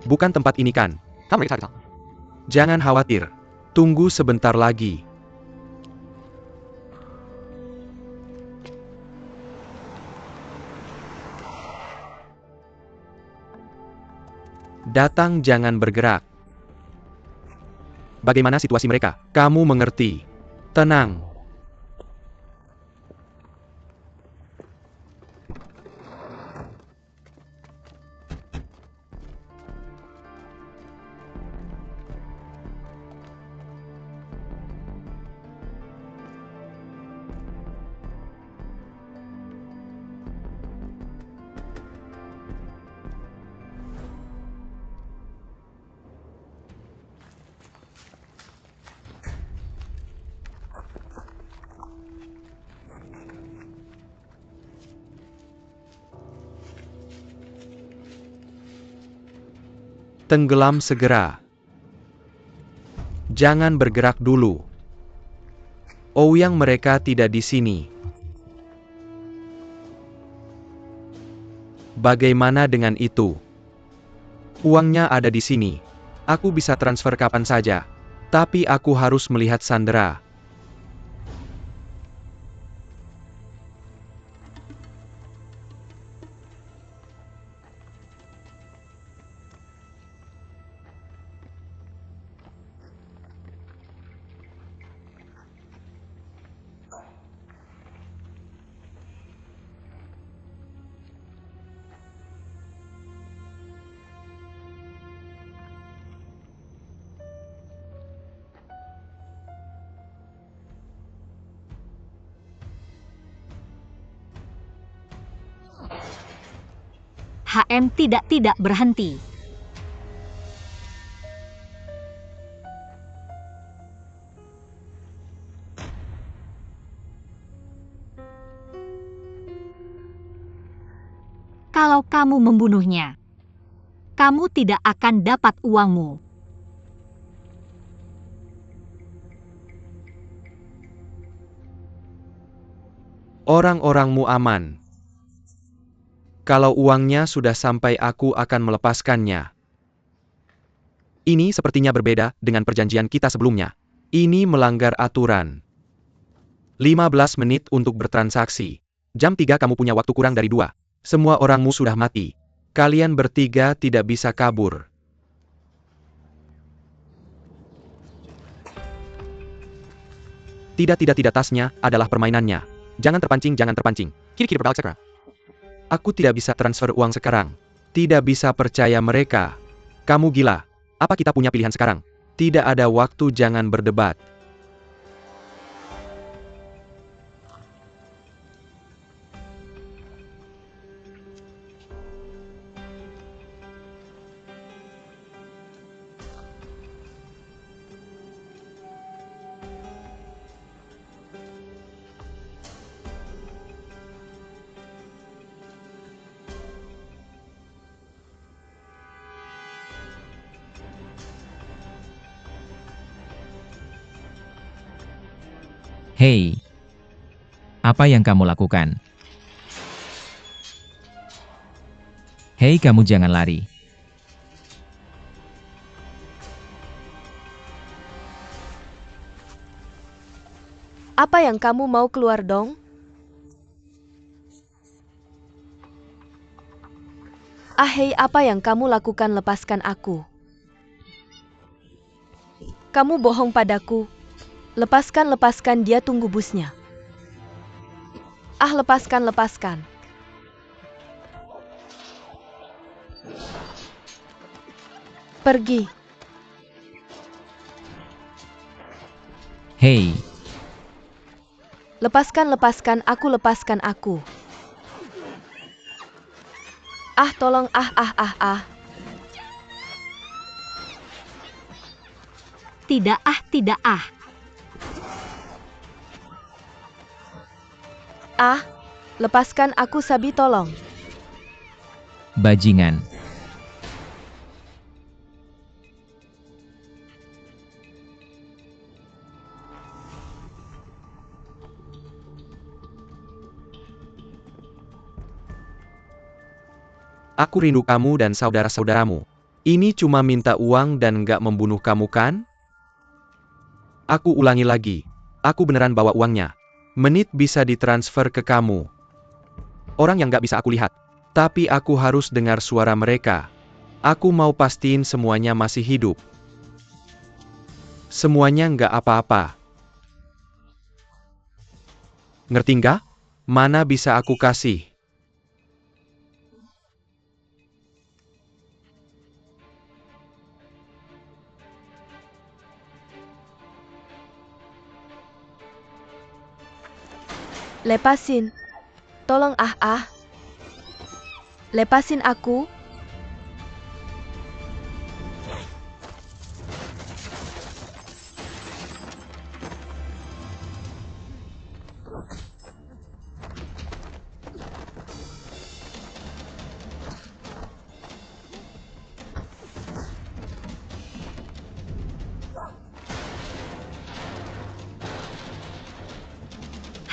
Bukan tempat ini kan? Jangan khawatir. Tunggu sebentar lagi. Datang, jangan bergerak. Bagaimana situasi mereka? Kamu mengerti. Tenang. Tenggelam segera. Jangan bergerak dulu. Ouyang, mereka tidak di sini. Bagaimana dengan itu? Uangnya ada di sini. Aku bisa transfer kapan saja. Tapi aku harus melihat Sandra. HM tidak berhenti. Kalau kamu membunuhnya, kamu tidak akan dapat uangmu. Orang-orangmu aman. Kalau uangnya sudah sampai, aku akan melepaskannya. Ini sepertinya berbeda dengan perjanjian kita sebelumnya. Ini melanggar aturan. 15 menit untuk bertransaksi. Jam 3 kamu punya waktu kurang dari 2. Semua orangmu sudah mati. Kalian bertiga tidak bisa kabur. Tidak, tasnya adalah permainannya. Jangan terpancing. Kiri-kiri berbalik sekra. Aku tidak bisa transfer uang sekarang. Tidak bisa percaya mereka. Kamu gila. Apa kita punya pilihan sekarang? Tidak ada waktu, jangan berdebat. Hei, apa yang kamu lakukan? Hei, kamu jangan lari. Apa yang kamu mau keluar dong? Hei, apa yang kamu lakukan? Lepaskan aku. Kamu bohong padaku. Lepaskan dia, tunggu busnya. Lepaskan. Pergi. Hei, Lepaskan aku. Tolong, Tidak. Lepaskan aku, Sabi, tolong. bajingan. Aku rindu kamu dan saudara-saudaramu. Ini cuma minta uang dan nggak membunuh kamu kan? Aku ulangi lagi. Aku beneran bawa uangnya. Menit bisa ditransfer ke kamu. Orang yang nggak bisa aku lihat. Tapi aku harus dengar suara mereka. Aku mau pastiin semuanya masih hidup. Semuanya nggak apa-apa. Ngerti nggak? Mana bisa aku kasih? Lepasin. Tolong Lepasin aku.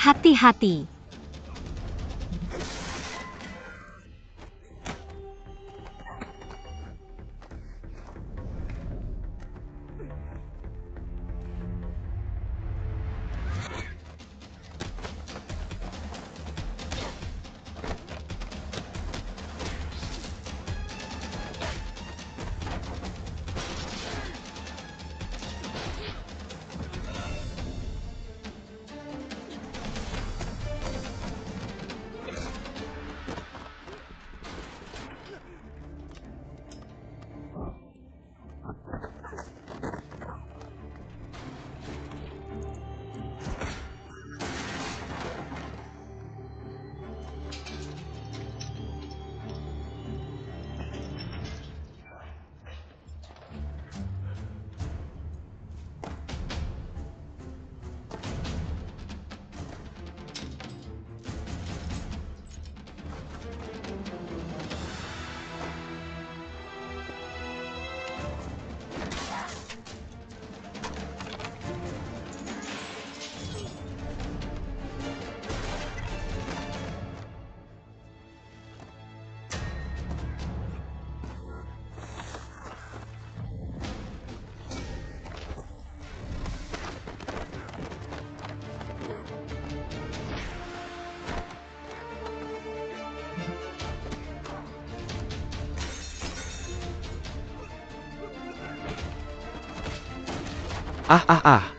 Hati-hati. Ah.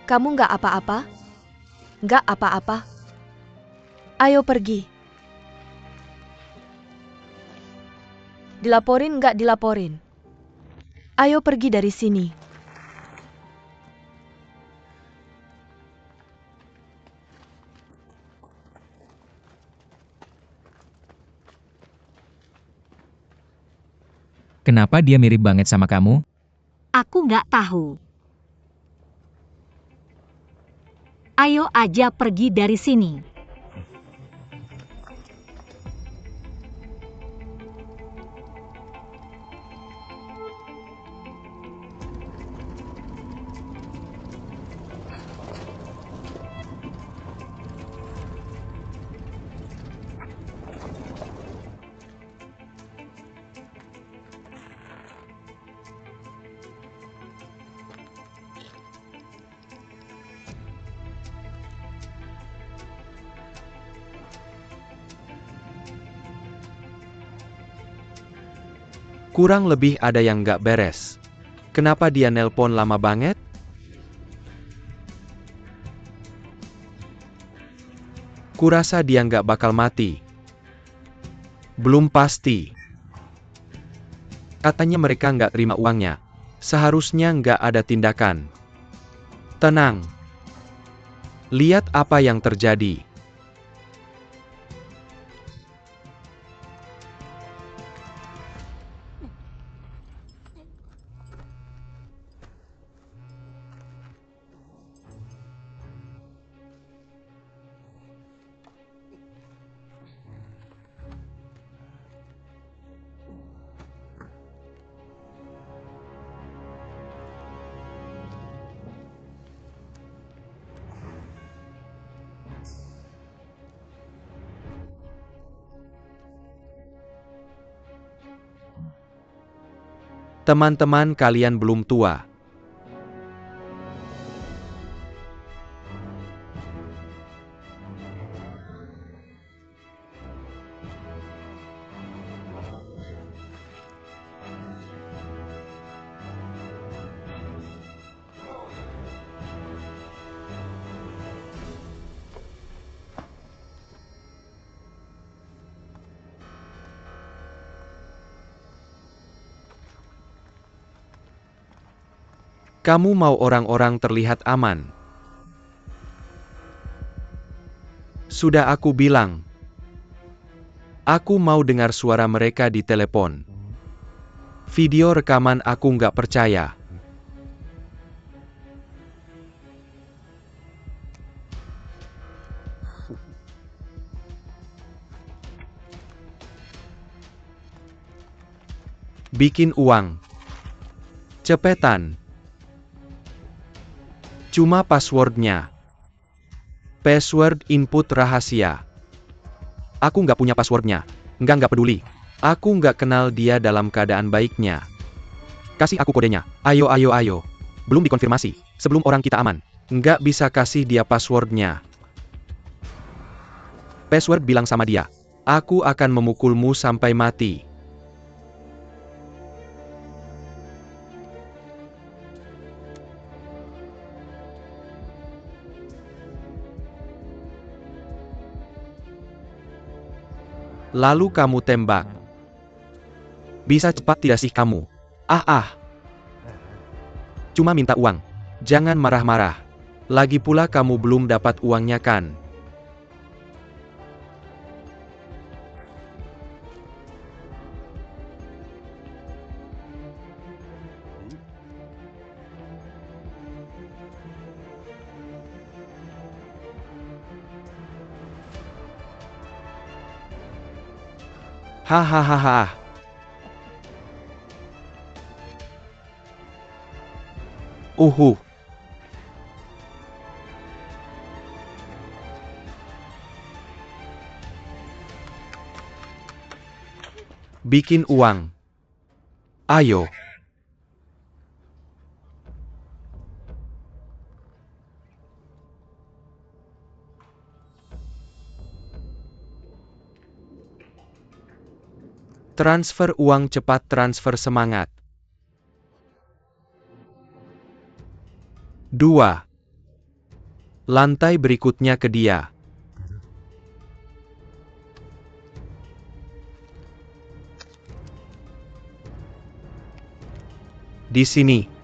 Kamu nggak apa-apa? Nggak apa-apa. Ayo pergi. Dilaporin nggak dilaporin? Ayo pergi dari sini. Kenapa dia mirip banget sama kamu? Aku nggak tahu. Ayo aja pergi dari sini. Kurang lebih ada yang nggak beres. Kenapa dia nelpon lama banget? Kurasa dia nggak bakal mati. Belum pasti. Katanya mereka nggak terima uangnya. Seharusnya nggak ada tindakan. Tenang. Lihat apa yang terjadi. Teman-teman kalian belum tua. Kamu mau orang-orang terlihat aman. Sudah aku bilang. Aku mau dengar suara mereka di telepon. Video rekaman aku nggak percaya. Bikin uang. Cepetan. Cuma passwordnya. Password input rahasia. Aku nggak punya passwordnya. Nggak peduli. Aku nggak kenal dia dalam keadaan baiknya. Kasih aku kodenya. Ayo ayo ayo. Belum dikonfirmasi. Sebelum orang kita aman. Nggak bisa kasih dia passwordnya. Password bilang sama dia. Aku akan memukulmu sampai mati. Lalu kamu tembak. Bisa cepat tidak sih kamu? Cuma minta uang. Jangan marah-marah. Lagi pula kamu belum dapat uangnya kan? Hahaha. Bikin uang. Ayo. Transfer uang cepat, transfer semangat. 2. Lantai berikutnya ke dia. Di sini.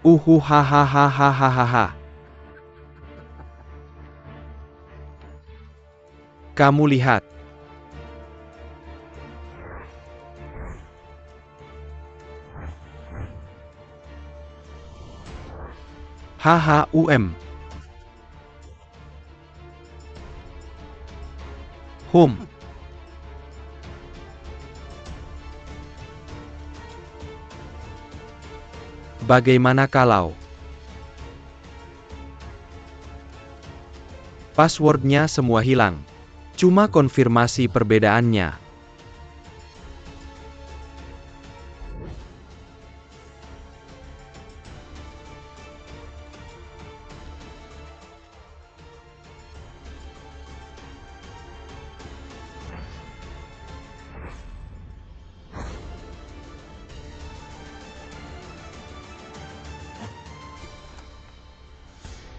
Hahaha. Kamu lihat. HHUM. Bagaimana kalau passwordnya semua hilang? Cuma konfirmasi perbedaannya.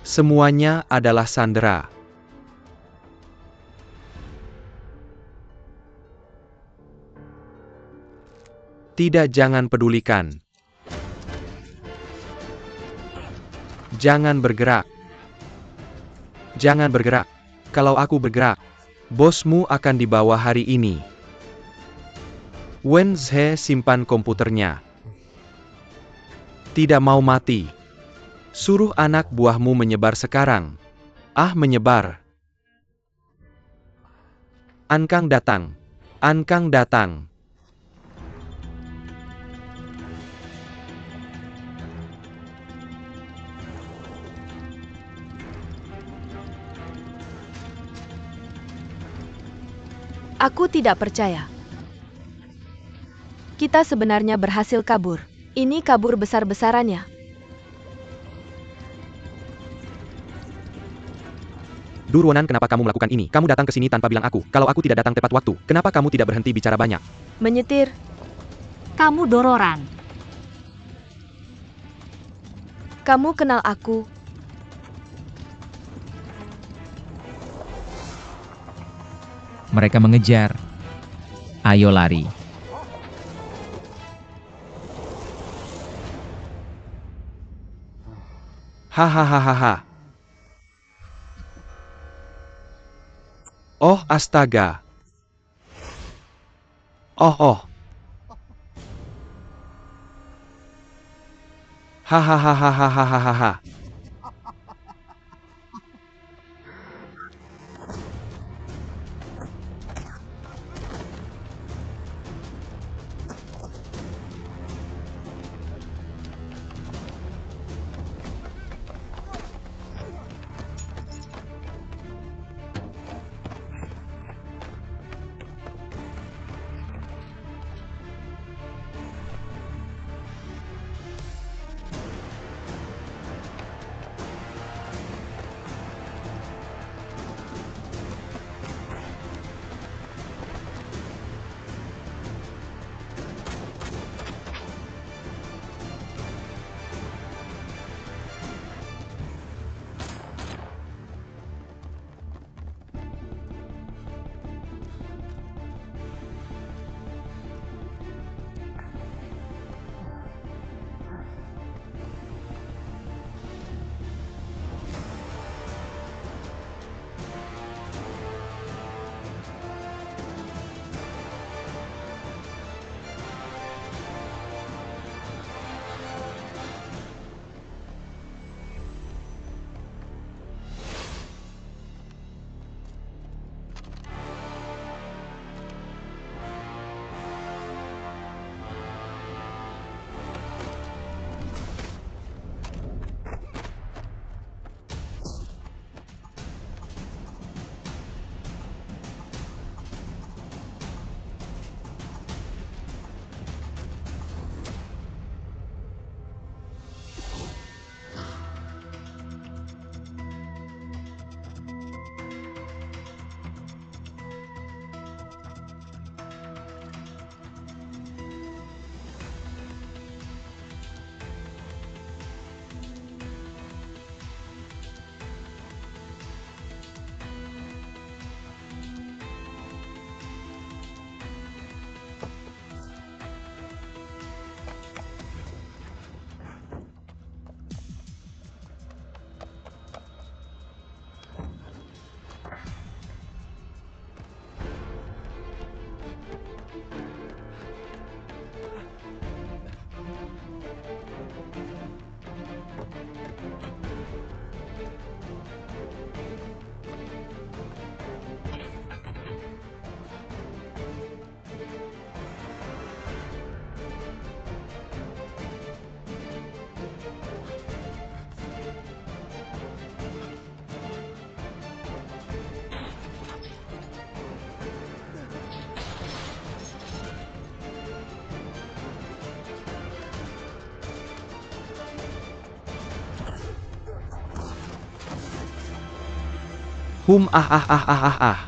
Semuanya adalah sandera. Tidak, jangan pedulikan. Jangan bergerak. Jangan bergerak. Kalau aku bergerak, bosmu akan dibawa hari ini. Wednesday, simpan komputernya. Tidak mau mati. Suruh anak buahmu menyebar sekarang. Menyebar. Ankang datang. Ankang datang. Aku tidak percaya. Kita sebenarnya berhasil kabur. Ini kabur besar-besarannya. Durwonan, kenapa kamu melakukan ini? Kamu datang ke sini tanpa bilang aku. Kalau aku tidak datang tepat waktu, kenapa kamu tidak berhenti bicara banyak? Menyetir. Kamu Dororan. Kamu kenal aku. Mereka mengejar. Ayo lari. Hahaha. Oh, astaga. Oh. Hahaha. Ah ah ah ah ah ah.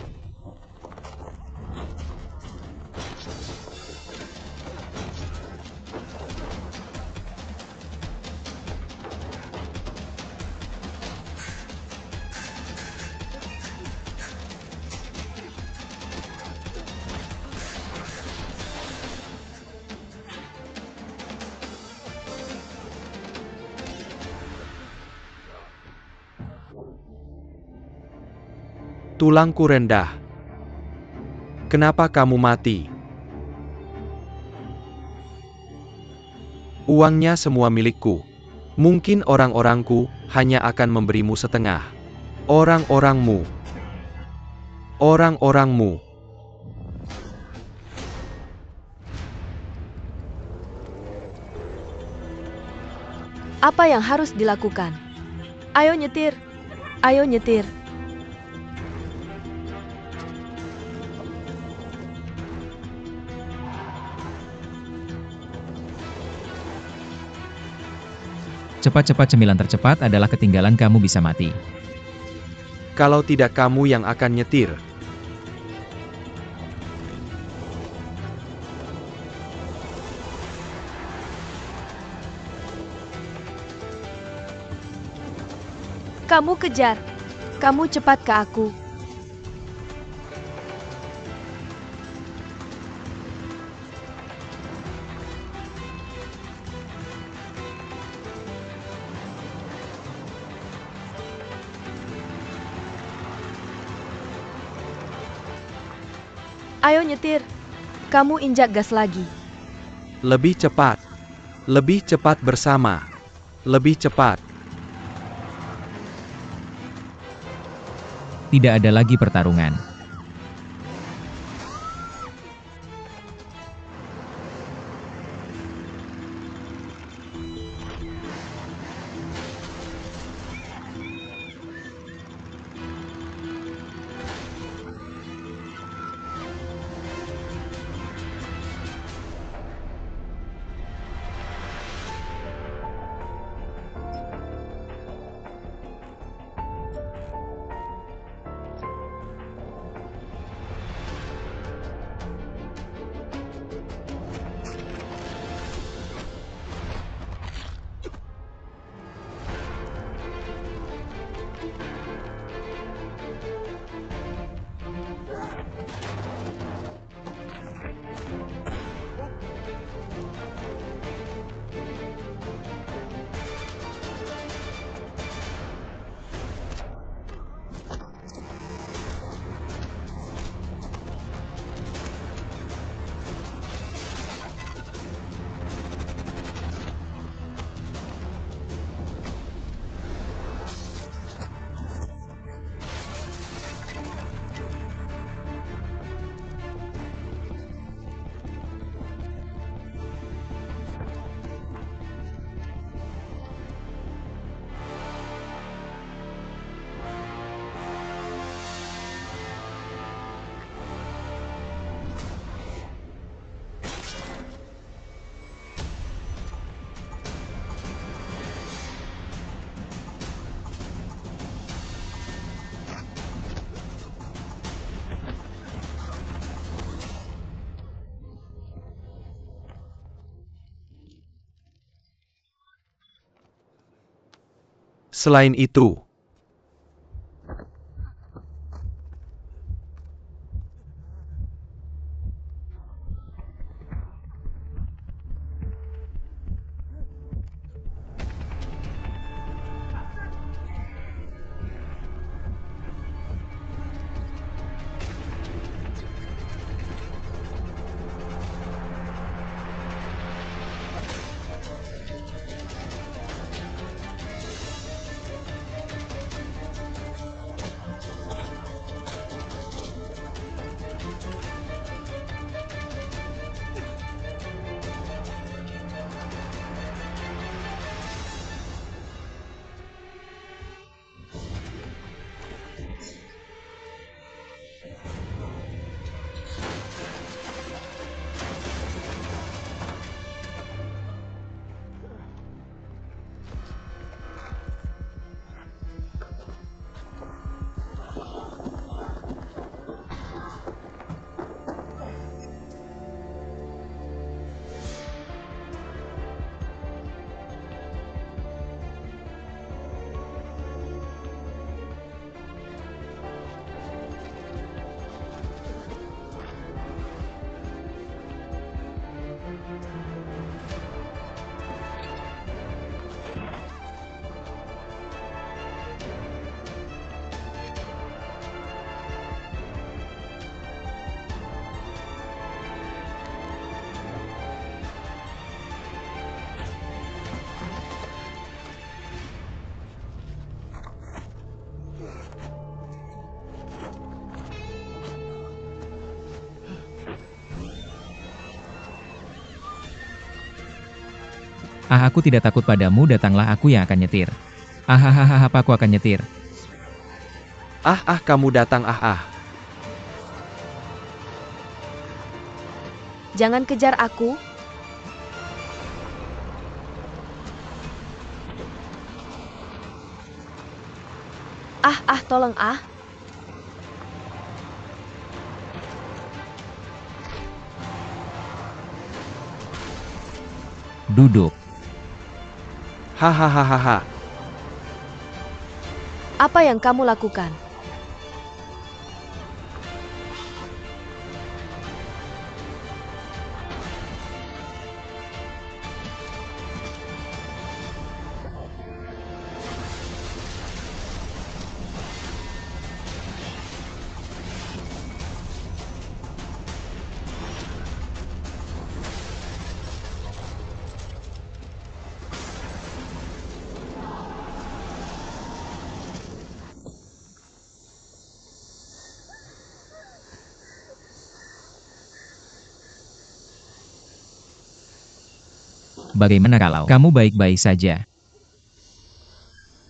Tulangku rendah. Kenapa kamu mati? Uangnya semua milikku. Mungkin orang-orangku hanya akan memberimu setengah. Orang-orangmu. Orang-orangmu. Apa yang harus dilakukan? Ayo nyetir. Ayo nyetir. Cepat-cepat cemilan tercepat adalah ketinggalan kamu bisa mati. Kalau tidak kamu yang akan nyetir. Kamu kejar. Kamu cepat ke aku. Ayo nyetir. Kamu injak gas lagi. Lebih cepat. Lebih cepat bersama. Lebih cepat. Tidak ada lagi pertarungan. Selain itu, Ah, aku tidak takut padamu, datanglah, aku yang akan nyetir. Ahahaha, aku akan nyetir. Kamu datang, Jangan kejar aku. Tolong. Duduk. Hahaha. Apa yang kamu lakukan? Bagaimana kalau kamu baik-baik saja?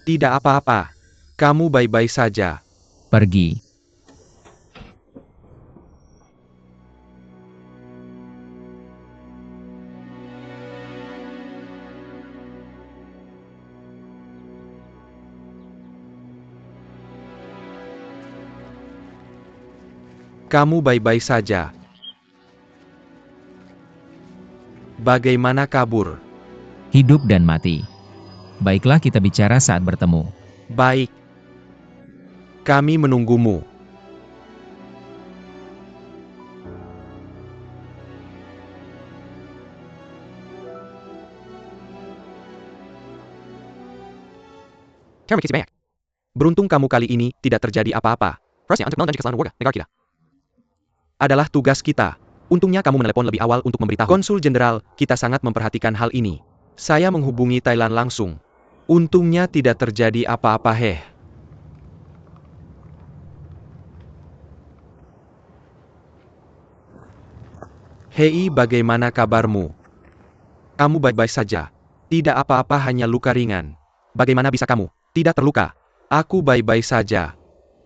Tidak apa-apa. Kamu baik-baik saja. Pergi. Kamu baik-baik saja. Bagaimana kabur? Hidup dan mati. Baiklah, kita bicara saat bertemu. Baik. Kami menunggumu. Terima kasih banyak. Beruntung kamu kali ini tidak terjadi apa-apa. Terusnya untuk melanjutkan keselamatan warga negara kita. Adalah tugas kita. Untungnya kamu menelepon lebih awal untuk memberitahu Konsul Jenderal, kita sangat memperhatikan hal ini. Saya menghubungi Thailand langsung. Untungnya tidak terjadi apa-apa. Hei, bagaimana kabarmu? Kamu baik-baik saja. Tidak apa-apa, hanya luka ringan. Bagaimana bisa kamu tidak terluka? Aku baik-baik saja.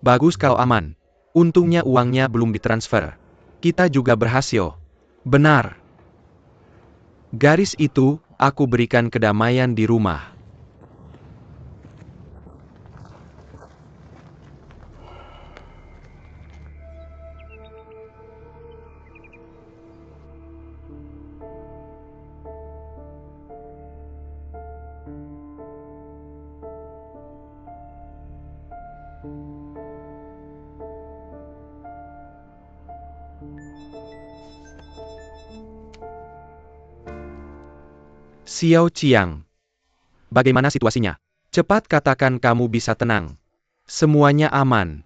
Bagus kalau aman. Untungnya uangnya belum ditransfer. Kita juga berhasil. Benar. Garis itu, aku berikan kedamaian di rumah. Xiao Qiang. Bagaimana situasinya? Cepat katakan kamu bisa tenang. Semuanya aman.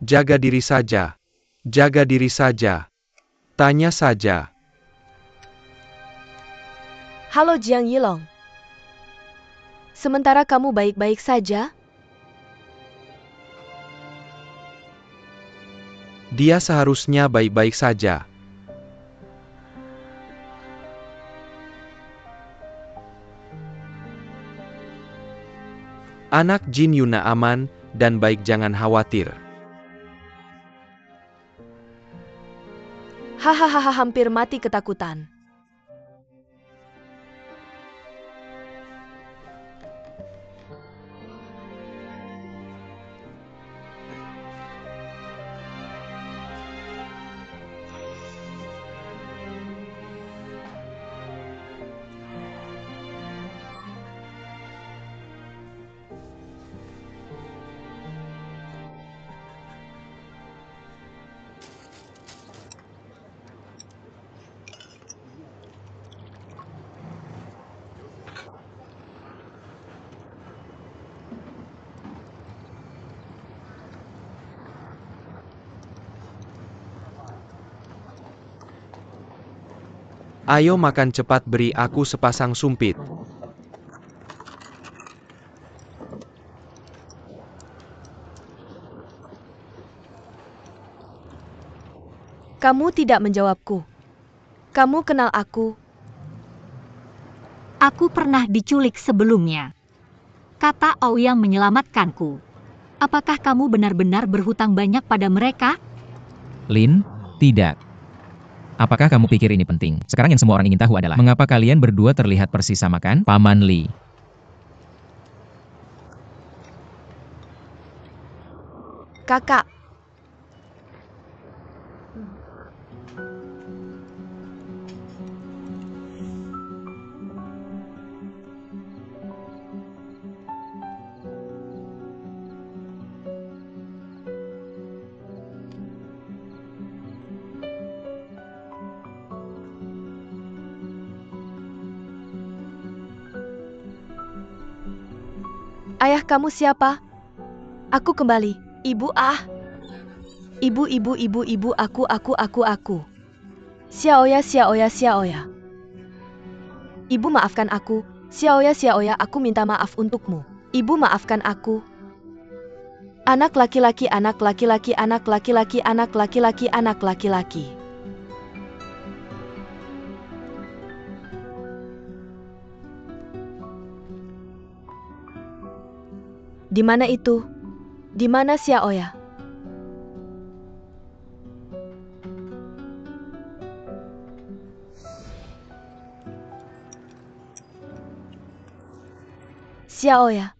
Jaga diri saja. Jaga diri saja. Tanya saja. Halo Jiang Yilong. Sementara kamu baik-baik saja? Dia seharusnya baik-baik saja. Anak Jin Yuna aman dan baik, jangan khawatir. Hahaha, hampir mati ketakutan. Ayo makan cepat, beri aku sepasang sumpit. Kamu tidak menjawabku. Kamu kenal aku. Aku pernah diculik sebelumnya. Kata Ouyang menyelamatkanku. Apakah kamu benar-benar berhutang banyak pada mereka? Lin, tidak. Apakah kamu pikir ini penting? Sekarang yang semua orang ingin tahu adalah, mengapa kalian berdua terlihat persis sama kan, Paman Li? Kakak. Ayah kamu siapa? Aku kembali. Ibu Ibu, aku. Xiaoya. Ibu maafkan aku. Xiaoya, aku minta maaf untukmu. Ibu maafkan aku. Anak laki-laki. Di mana itu? Di mana Xiaoya? Xiaoya.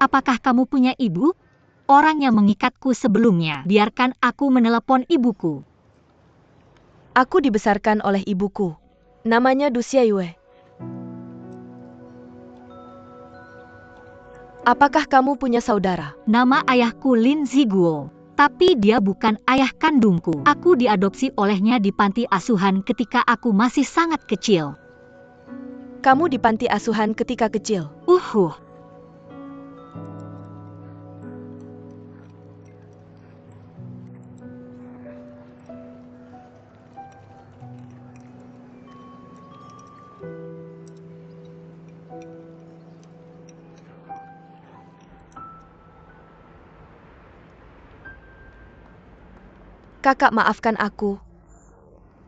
Apakah kamu punya ibu? Orang yang mengikatku sebelumnya. Biarkan aku menelepon ibuku. Aku dibesarkan oleh ibuku. Namanya Du Xiayue. Apakah kamu punya saudara? Nama ayahku Lin Ziguo. Tapi dia bukan ayah kandungku. Aku diadopsi olehnya di panti asuhan ketika aku masih sangat kecil. Kamu di panti asuhan ketika kecil. Kakak, maafkan aku.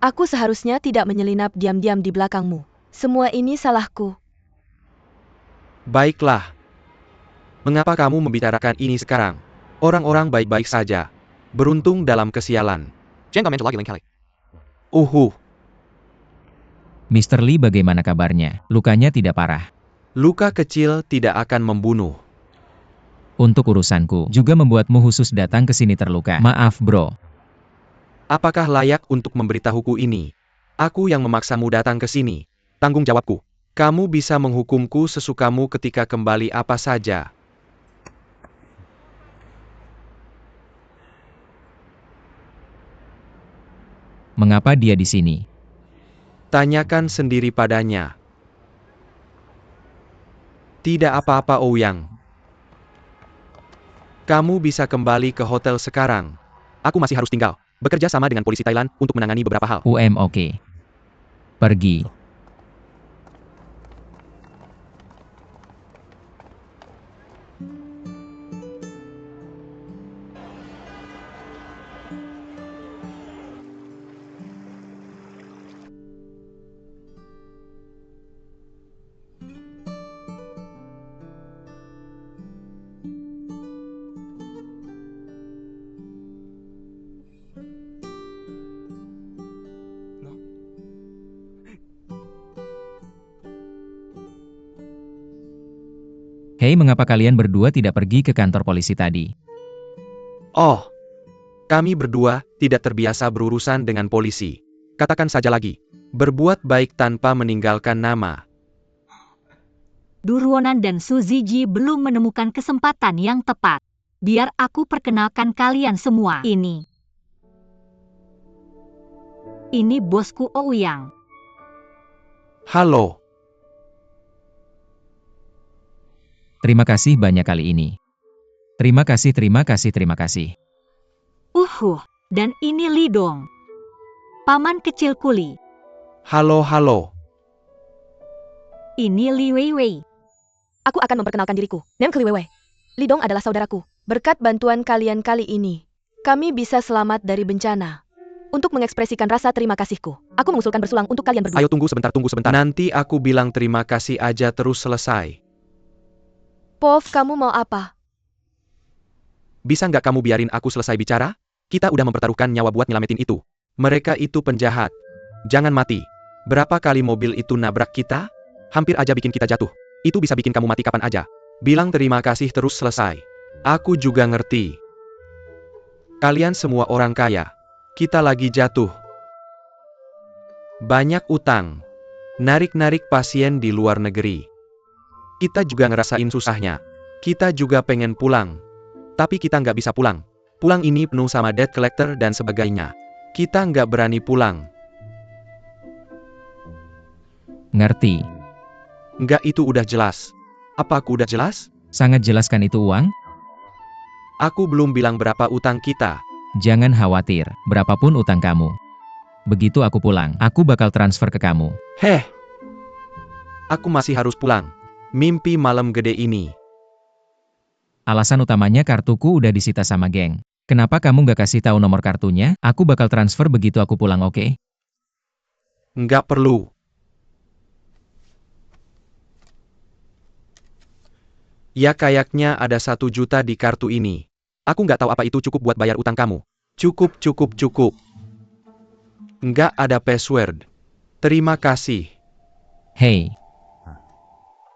Aku seharusnya tidak menyelinap diam-diam di belakangmu. Semua ini salahku. Baiklah. Mengapa kamu membicarakan ini sekarang? Orang-orang baik-baik saja. Beruntung dalam kesialan. Mr. Li, bagaimana kabarnya? Lukanya tidak parah. Luka kecil tidak akan membunuh. Untuk urusanku, juga membuatmu khusus datang ke sini terluka. Maaf, bro. Apakah layak untuk memberitahuku ini? Aku yang memaksamu datang ke sini. Tanggung jawabku. Kamu bisa menghukumku sesukamu ketika kembali apa saja. Mengapa dia di sini? Tanyakan sendiri padanya. Tidak apa-apa, Ouyang. Kamu bisa kembali ke hotel sekarang. Aku masih harus tinggal. Bekerja sama dengan polisi Thailand untuk menangani beberapa hal. Oke. Pergi. Hei, mengapa kalian berdua tidak pergi ke kantor polisi tadi? Oh, kami berdua tidak terbiasa berurusan dengan polisi. Katakan saja lagi, berbuat baik tanpa meninggalkan nama. Duruonan dan Su Ziji belum menemukan kesempatan yang tepat. Biar aku perkenalkan kalian semua. Ini bosku Ouyang. Halo. Terima kasih banyak kali ini. Terima kasih. Dan ini Lidong. Paman kecil Kuli. Halo. ini Li Weiwei. Aku akan memperkenalkan diriku. Namku Li Weiwei. Li Dong adalah saudaraku. Berkat bantuan kalian kali ini, kami bisa selamat dari bencana. Untuk mengekspresikan rasa terima kasihku, aku mengusulkan bersulang untuk kalian berdua. Ayo tunggu sebentar. Nanti aku bilang terima kasih aja terus selesai. Pov, kamu mau apa? Bisa nggak kamu biarin aku selesai bicara? Kita udah mempertaruhkan nyawa buat nyelamatin itu. Mereka itu penjahat. Jangan mati. Berapa kali mobil itu nabrak kita? Hampir aja bikin kita jatuh. Itu bisa bikin kamu mati kapan aja. Bilang terima kasih terus selesai. Aku juga ngerti. Kalian semua orang kaya. Kita lagi jatuh. Banyak utang. Narik-narik pasien di luar negeri. Kita juga ngerasain susahnya. Kita juga pengen pulang. Tapi kita nggak bisa pulang. Pulang ini penuh sama debt collector dan sebagainya. Kita nggak berani pulang. Ngerti. Nggak, itu udah jelas. Apa aku udah jelas? Sangat jelaskan itu uang? Aku belum bilang berapa utang kita. Jangan khawatir, berapapun utang kamu. Begitu aku pulang, aku bakal transfer ke kamu. Heh. Aku masih harus pulang. Mimpi malam gede ini. Alasan utamanya kartuku udah disita sama geng. Kenapa kamu nggak kasih tahu nomor kartunya? Aku bakal transfer begitu aku pulang, oke? Nggak perlu. Ya kayaknya ada 1 juta di kartu ini. Aku nggak tahu apa itu cukup buat bayar utang kamu. Cukup. Nggak ada password. Terima kasih. Hei.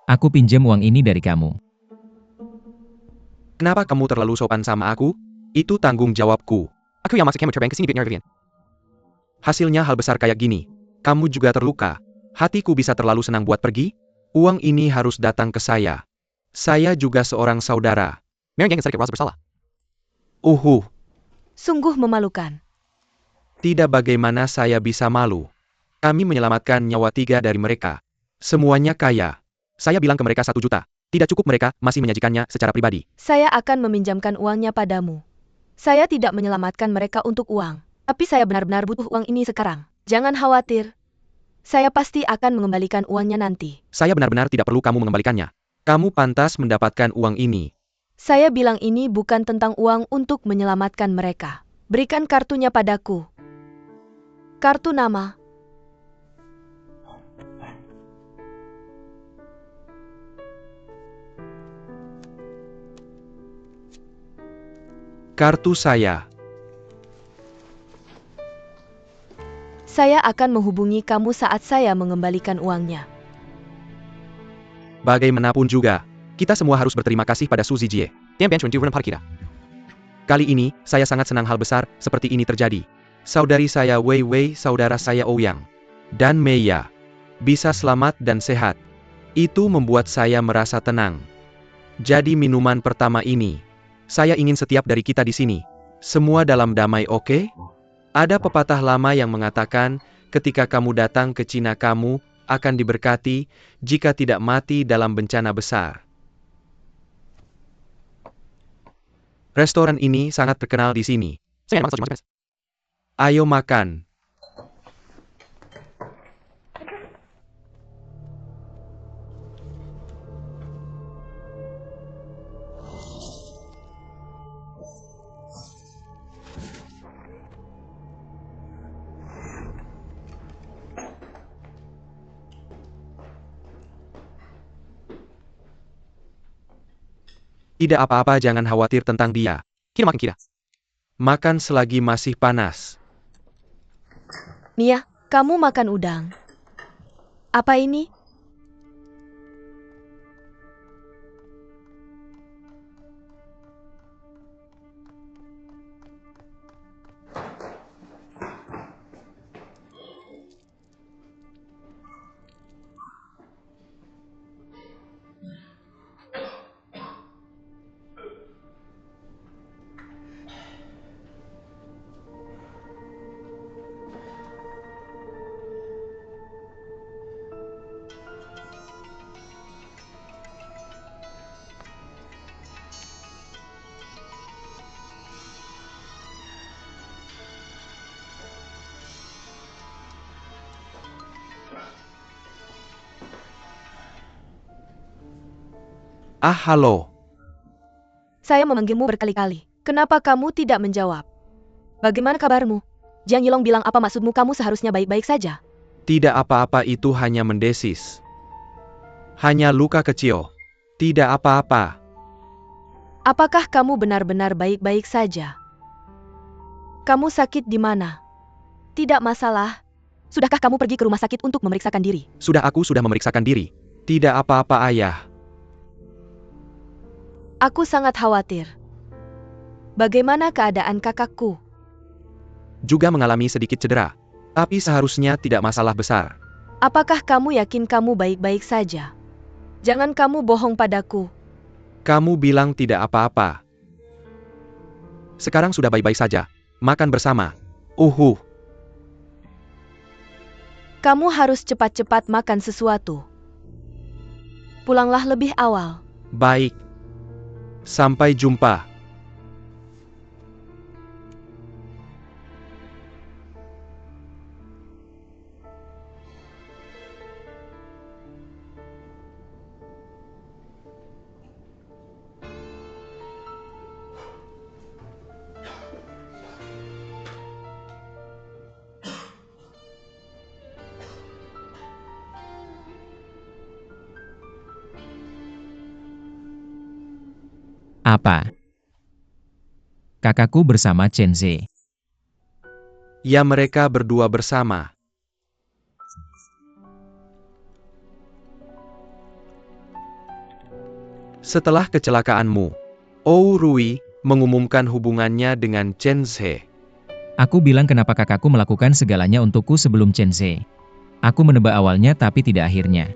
Aku pinjam uang ini dari kamu. Kenapa kamu terlalu sopan sama aku? Itu tanggung jawabku. Aku yang masuk Amateur Bank kesini biar Vivian. Hasilnya hal besar kayak gini. Kamu juga terluka. Hatiku bisa terlalu senang buat pergi? Uang ini harus datang ke saya. Saya juga seorang saudara. Mary yang sedikit merasa bersalah. Sungguh memalukan. Tidak, bagaimana saya bisa malu. Kami menyelamatkan nyawa 3 dari mereka. Semuanya kaya. Saya bilang ke mereka 1 juta. Tidak cukup, mereka masih menyajikannya secara pribadi. Saya akan meminjamkan uangnya padamu. Saya tidak menyelamatkan mereka untuk uang. Tapi saya benar-benar butuh uang ini sekarang. Jangan khawatir. Saya pasti akan mengembalikan uangnya nanti. Saya benar-benar tidak perlu kamu mengembalikannya. Kamu pantas mendapatkan uang ini. Saya bilang ini bukan tentang uang untuk menyelamatkan mereka. Berikan kartunya padaku. Kartu nama. Kartu saya. Saya akan menghubungi kamu saat saya mengembalikan uangnya. Bagaimanapun juga, kita semua harus berterima kasih pada Suzy Jie. Kali ini, saya sangat senang hal besar seperti ini terjadi. Saudari saya Wei Wei, saudara saya Ouyang, dan Meiya bisa selamat dan sehat. Itu membuat saya merasa tenang. Jadi minuman pertama ini, saya ingin setiap dari kita di sini. Semua dalam damai, oke? Ada pepatah lama yang mengatakan, ketika kamu datang ke Cina kamu akan diberkati, jika tidak mati dalam bencana besar. Restoran ini sangat terkenal di sini. Ayo makan. Tidak apa-apa, jangan khawatir tentang dia. Kita makan kita. Makan selagi masih panas. Nia, kamu makan udang. Apa ini? Ah, halo. Saya memanggilmu berkali-kali. Kenapa kamu tidak menjawab? Bagaimana kabarmu? Jiang Yilong bilang apa maksudmu, kamu seharusnya baik-baik saja. Tidak apa-apa, itu hanya mendesis. Hanya luka kecil. Tidak apa-apa. Apakah kamu benar-benar baik-baik saja? Kamu sakit di mana? Tidak masalah. Sudahkah kamu pergi ke rumah sakit untuk memeriksakan diri? Aku sudah memeriksakan diri. Tidak apa-apa, Ayah. Aku sangat khawatir. Bagaimana keadaan kakakku? Juga mengalami sedikit cedera. Tapi seharusnya tidak masalah besar. Apakah kamu yakin kamu baik-baik saja? Jangan kamu bohong padaku. Kamu bilang tidak apa-apa. Sekarang sudah baik-baik saja. Makan bersama. Kamu harus cepat-cepat makan sesuatu. Pulanglah lebih awal. Baik. Sampai jumpa. Apa? Kakakku bersama Chen Ze. Ya, mereka berdua bersama. Setelah kecelakaanmu, Ou Rui mengumumkan hubungannya dengan Chen Ze. Aku bilang kenapa kakakku melakukan segalanya untukku sebelum Chen Ze. Aku menebak awalnya tapi tidak akhirnya.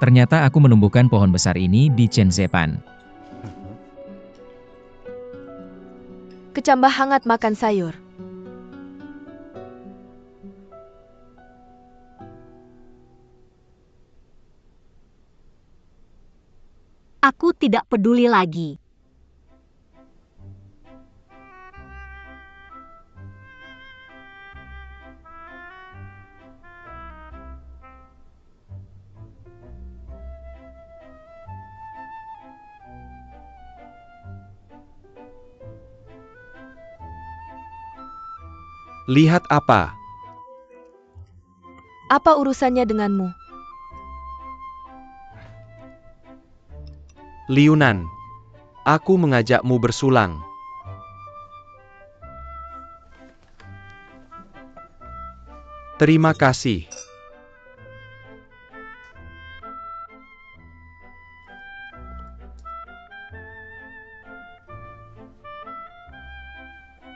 Ternyata aku menumbuhkan pohon besar ini di Chen Zepan. Kecambah hangat makan sayur. Aku tidak peduli lagi. Lihat apa? Apa urusannya denganmu? Liunan. Aku mengajakmu bersulang. Terima kasih.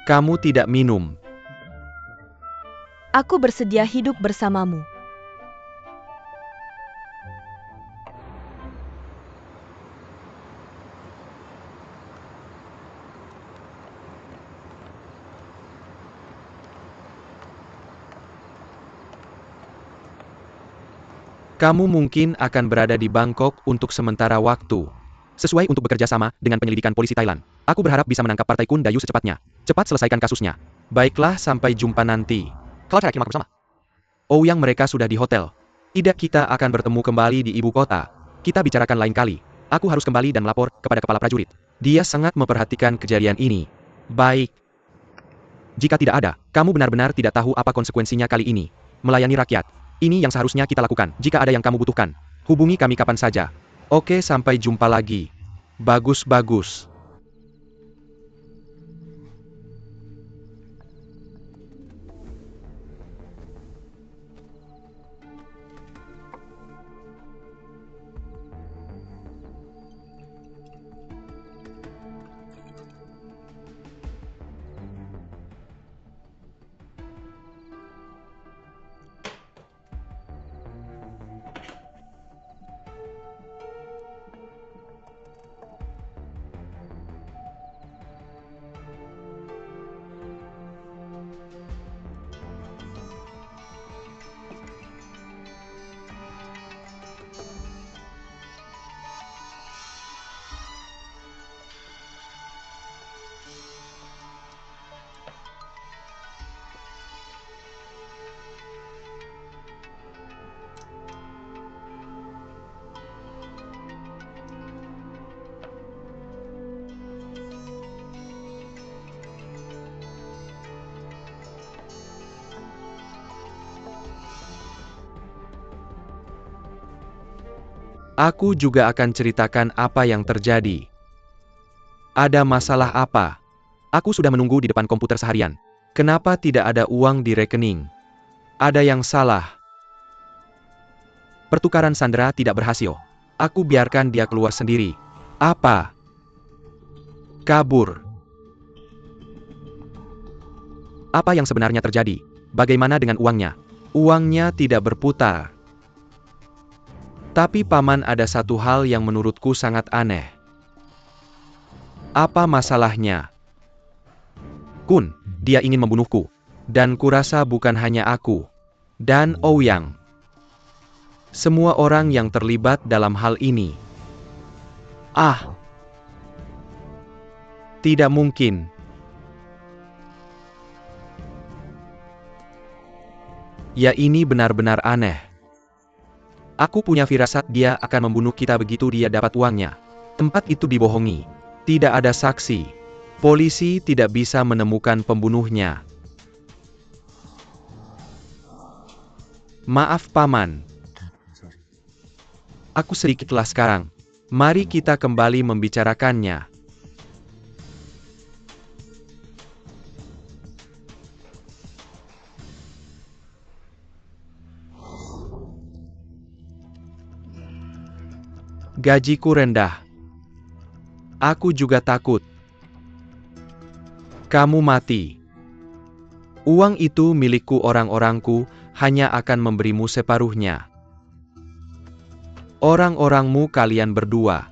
Kamu tidak minum. Aku bersedia hidup bersamamu. Kamu mungkin akan berada di Bangkok untuk sementara waktu. Sesuai untuk bekerja sama dengan penyelidikan polisi Thailand. Aku berharap bisa menangkap Partai Kun Dayu secepatnya. Cepat selesaikan kasusnya. Baiklah, sampai jumpa nanti. Kalau cara bersama. Oh, yang mereka sudah di hotel. Tidak, kita akan bertemu kembali di ibu kota. Kita bicarakan lain kali. Aku harus kembali dan melapor kepada kepala prajurit. Dia sangat memperhatikan kejadian ini. Baik. Jika tidak ada, kamu benar-benar tidak tahu apa konsekuensinya kali ini. Melayani rakyat. Ini yang seharusnya kita lakukan. Jika ada yang kamu butuhkan, hubungi kami kapan saja. Oke, sampai jumpa lagi. Bagus-bagus. Aku juga akan ceritakan apa yang terjadi. Ada masalah apa? Aku sudah menunggu di depan komputer seharian. Kenapa tidak ada uang di rekening? Ada yang salah. Pertukaran Sandra tidak berhasil. Aku biarkan dia keluar sendiri. Apa? Kabur. Apa yang sebenarnya terjadi? Bagaimana dengan uangnya? Uangnya tidak berputar. Tapi paman, ada satu hal yang menurutku sangat aneh. Apa masalahnya? Kun, dia ingin membunuhku. Dan kurasa bukan hanya aku. Dan Ouyang. Semua orang yang terlibat dalam hal ini. Ah! Tidak mungkin. Ya, ini benar-benar aneh. Aku punya firasat dia akan membunuh kita begitu dia dapat uangnya. Tempat itu dibohongi. Tidak ada saksi. Polisi tidak bisa menemukan pembunuhnya. Maaf paman. Aku sedikit lelah sekarang. Mari kita kembali membicarakannya. Gajiku rendah. Aku juga takut. Kamu mati. Uang itu milikku, orang-orangku hanya akan memberimu separuhnya. Orang-orangmu kalian berdua.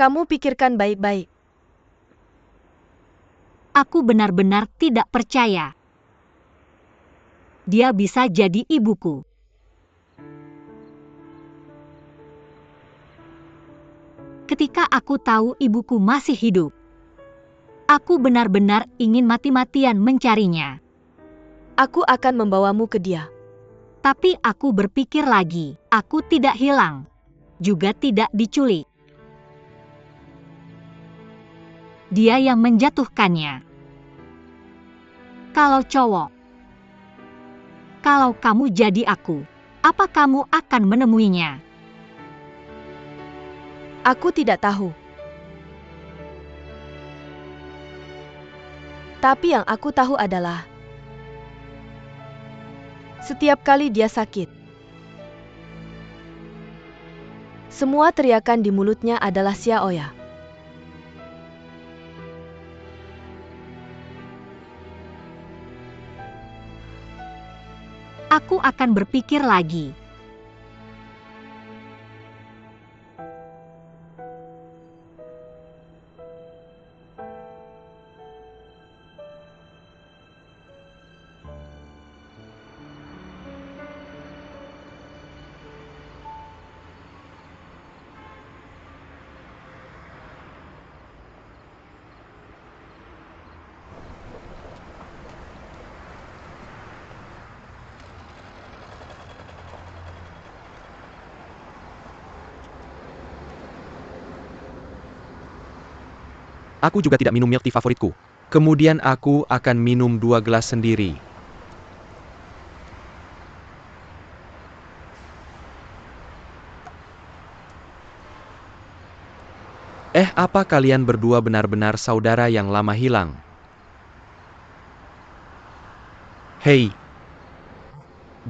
Kamu pikirkan baik-baik. Aku benar-benar tidak percaya. Dia bisa jadi ibuku. Ketika aku tahu ibuku masih hidup, aku benar-benar ingin mati-matian mencarinya. Aku akan membawamu ke dia. Tapi aku berpikir lagi, aku tidak hilang, juga tidak diculik. Dia yang menjatuhkannya. Kalau cowok, kalau kamu jadi aku, apa kamu akan menemuinya? Aku tidak tahu. Tapi yang aku tahu adalah setiap kali dia sakit, semua teriakan di mulutnya adalah Xiaoya. Aku akan berpikir lagi. Aku juga tidak minum milk tea favoritku. Kemudian aku akan minum 2 gelas sendiri. Apa kalian berdua benar-benar saudara yang lama hilang? Hei,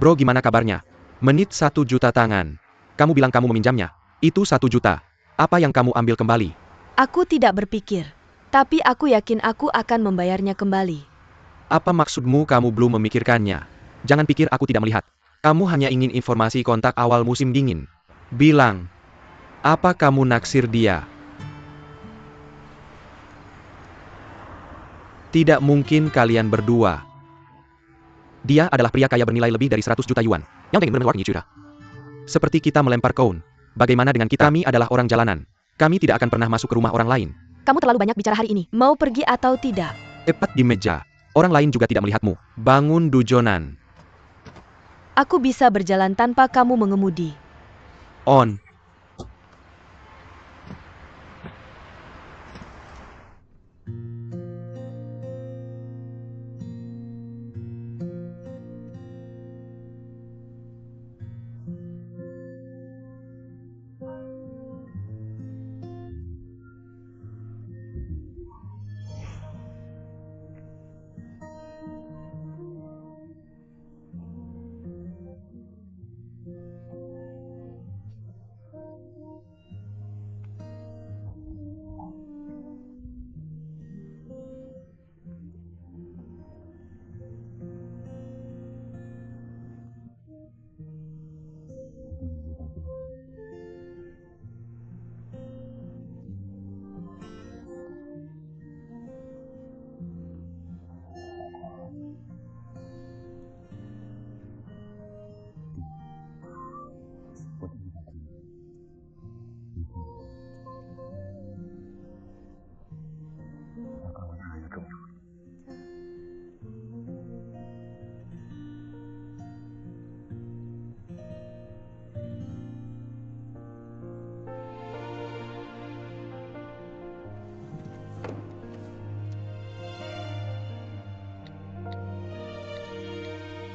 Bro, gimana kabarnya? Menit 1 juta tangan. Kamu bilang kamu meminjamnya. Itu 1 juta. Apa yang kamu ambil kembali? Aku tidak berpikir. Tapi aku yakin aku akan membayarnya kembali. Apa maksudmu kamu belum memikirkannya? Jangan pikir aku tidak melihat. Kamu hanya ingin informasi kontak awal musim dingin. Bilang. Apa kamu naksir dia? Tidak mungkin kalian berdua. Dia adalah pria kaya bernilai lebih dari 100 juta yuan. Yang pengen berwarni curah. Seperti kita melempar koin. Bagaimana dengan kita? Kami adalah orang jalanan. Kami tidak akan pernah masuk ke rumah orang lain. Kamu terlalu banyak bicara hari ini. Mau pergi atau tidak? Tepat di meja. Orang lain juga tidak melihatmu. Bangun dujonan. Aku bisa berjalan tanpa kamu mengemudi. On.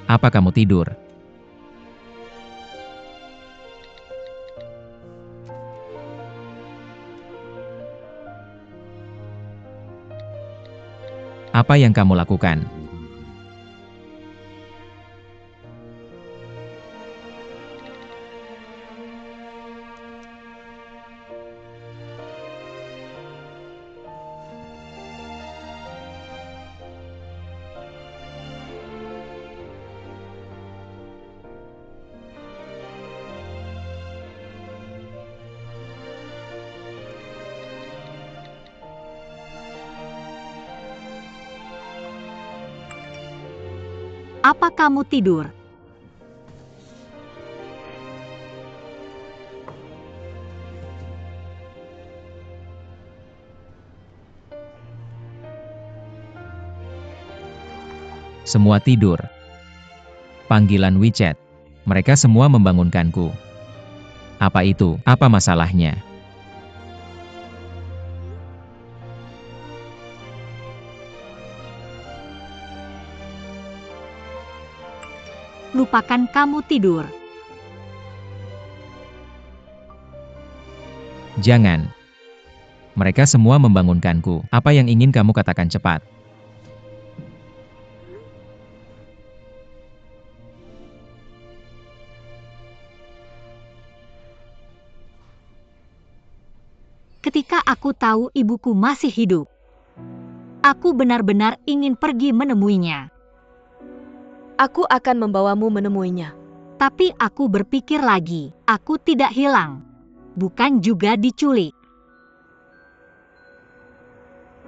Apa kamu tidur? Apa yang kamu lakukan? Apa kamu tidur? Semua tidur. Panggilan WeChat. Mereka semua membangunkanku. Apa itu? Apa masalahnya? Lupakan kamu tidur. Jangan. Mereka semua membangunkanku. Apa yang ingin kamu katakan cepat? Ketika aku tahu ibuku masih hidup, aku benar-benar ingin pergi menemuinya. Aku akan membawamu menemuinya. Tapi aku berpikir lagi, aku tidak hilang. Bukan juga diculik.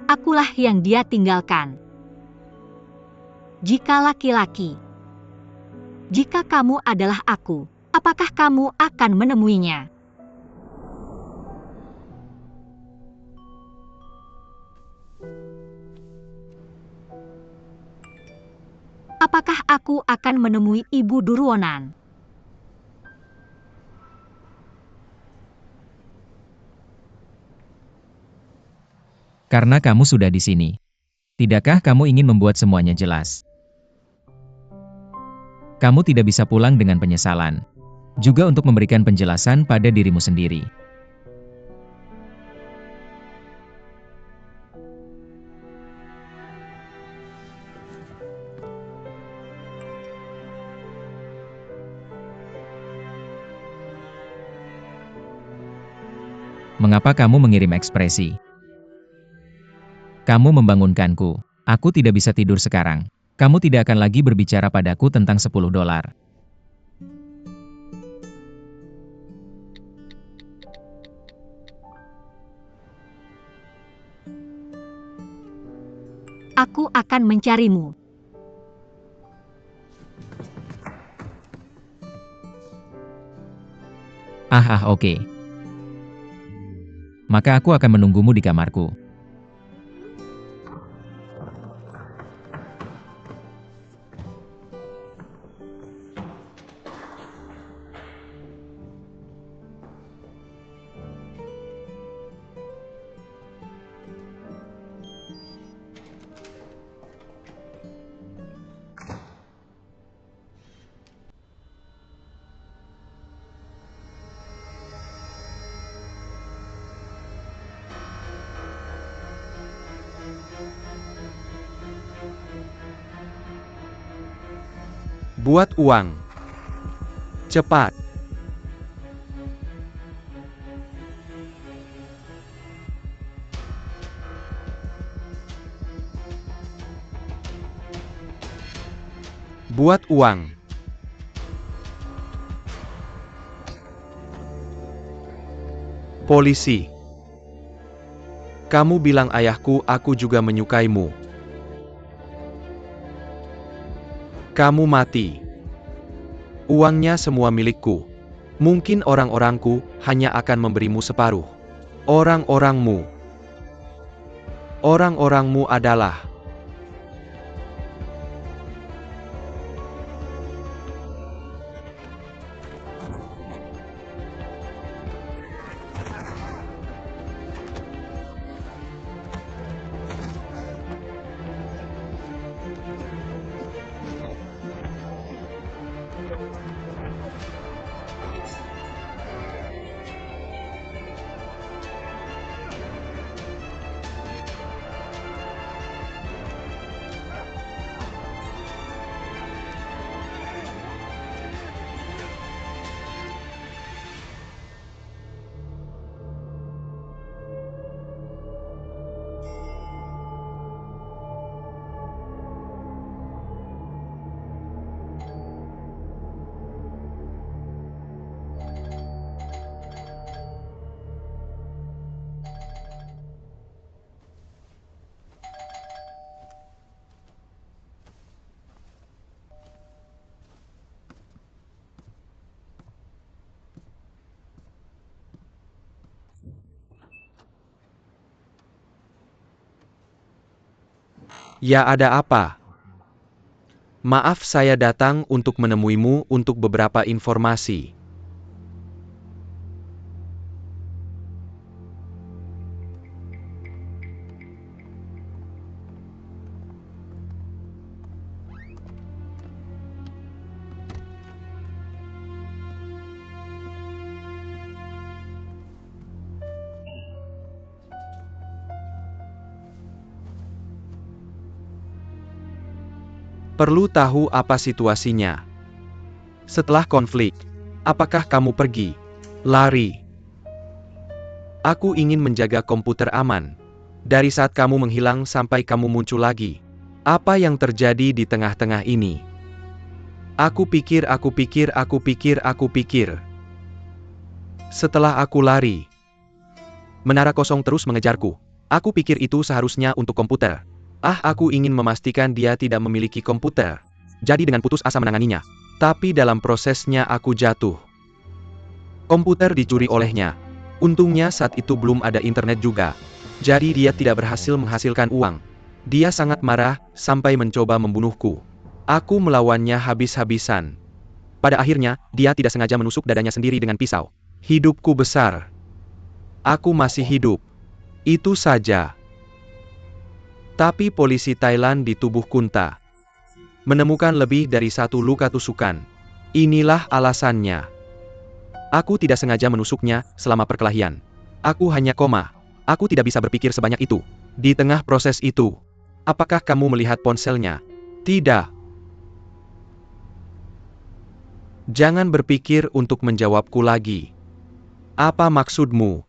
Akulah yang dia tinggalkan. Jika laki-laki, jika kamu adalah aku, apakah kamu akan menemuinya? Apakah aku akan menemui Ibu Durwonan? Karena kamu sudah di sini. Tidakkah kamu ingin membuat semuanya jelas? Kamu tidak bisa pulang dengan penyesalan. Juga untuk memberikan penjelasan pada dirimu sendiri. Mengapa kamu mengirim ekspresi? Kamu membangunkanku. Aku tidak bisa tidur sekarang. Kamu tidak akan lagi berbicara padaku tentang $10. Aku akan mencarimu. Oke. Maka aku akan menunggumu di kamarku. Buat uang. Cepat. Buat uang. Polisi. Kamu bilang ayahku, aku juga menyukaimu. Kamu mati. Uangnya semua milikku. Mungkin orang-orangku hanya akan memberimu separuh. Orang-orangmu adalah Ya, ada apa? Maaf, saya datang untuk menemuimu untuk beberapa informasi. Perlu tahu apa situasinya. Setelah konflik, apakah kamu pergi? Lari. Aku ingin menjaga komputer aman. Dari saat kamu menghilang sampai kamu muncul lagi. Apa yang terjadi di tengah-tengah ini? Aku pikir. Setelah aku lari, menara kosong terus mengejarku. Aku pikir itu seharusnya untuk komputer. Aku ingin memastikan dia tidak memiliki komputer. Jadi dengan putus asa menanganinya. Tapi dalam prosesnya aku jatuh. Komputer dicuri olehnya. Untungnya saat itu belum ada internet juga. Jadi dia tidak berhasil menghasilkan uang. Dia sangat marah, sampai mencoba membunuhku. Aku melawannya habis-habisan. Pada akhirnya, dia tidak sengaja menusuk dadanya sendiri dengan pisau. Hidupku besar. Aku masih hidup. Itu saja. Tapi polisi Thailand di tubuh Kunta menemukan lebih dari satu luka tusukan. Inilah alasannya. Aku tidak sengaja menusuknya selama perkelahian. Aku hanya koma. Aku tidak bisa berpikir sebanyak itu. Di tengah proses itu, apakah kamu melihat ponselnya? Tidak. Jangan berpikir untuk menjawabku lagi. Apa maksudmu?